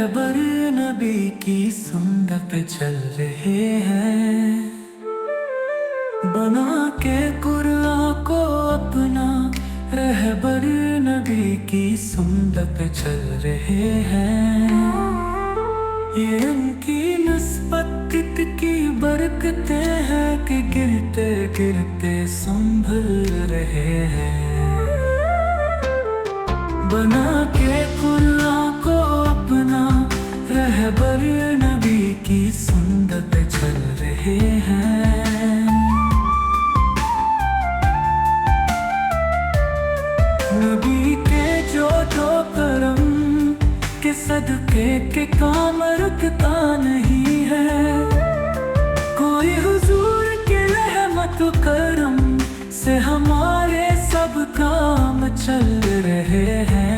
रहबर नबी की सुन्नत पे चल रहे हैं, बना के कुरान को अपना। रहबर नबी की सुन्नत पे चल रहे हैं, ये उनकी नस्बत की बरकतें हैं कि गिरते गिरते संभल रहे हैं। बना के कुरान को अपना, रहबर नबी की सुन्नत पे चल रहे हैं। नबी के जो करम के सदके के काम रुकता नहीं है, कोई हुजूर के रहमत करम से हमारे सब काम चल रहे हैं।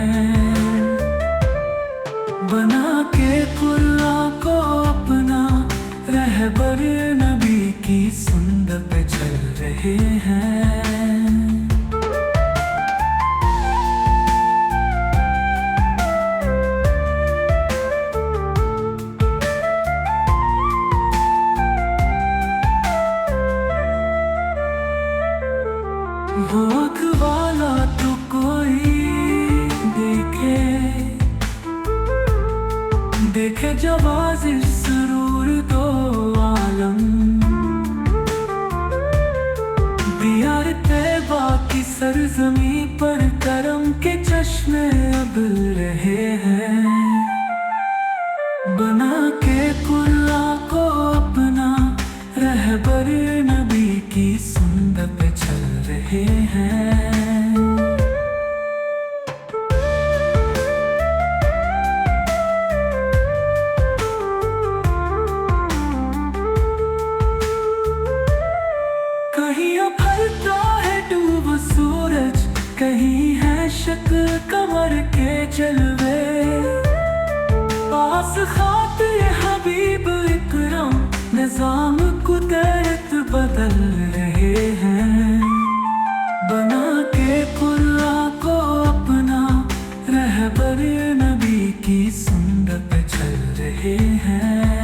बना के कुरान को अपना, रहबर नबी की सुन्नत पे चल रहे हैं। वो आँख वाला तो कोई देखे, देखे जवाज़ सरूर दो आलम। दियार तैबा की सरज़मी पर करम के चश्मे अबल रहे हैं। बना के कुरान को अपना, रहबर नबी की सुन्नत पे चल रहे हैं। कहीं उभरता है डूब सूरज, कहीं है शक्ल कमर के जलवे। पास खाते हबीब इकराम, निजाम कुदरत बदल रहे हैं। बना के कुरान को अपना, रहबर नबी की सुन्नत पे चल रहे हैं।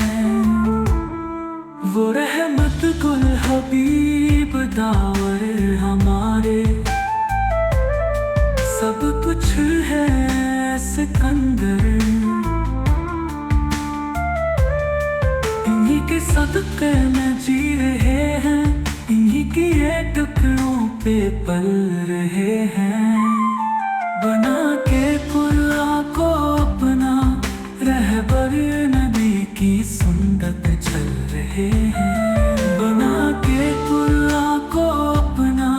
वो रहमत गुल हबीब दावर हमारे, सब कुछ है सिकंदर। इन्हीं के सदके में जी रहे हैं, इन्हीं की ये टुकड़ों पे पल रहे हैं। बना के कुरान को अपना, रहबर नबी की सुन्नत पे चल रहे हैं। बना के कुरान को अपना,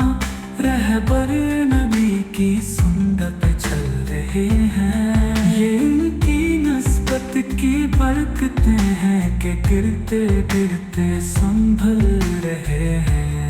रहबर नबी की सुन्नत पे चल रहे हैं। ये इनकी नस्बत की बरकतें हैं कि गिरते गिरते संभल रहे हैं।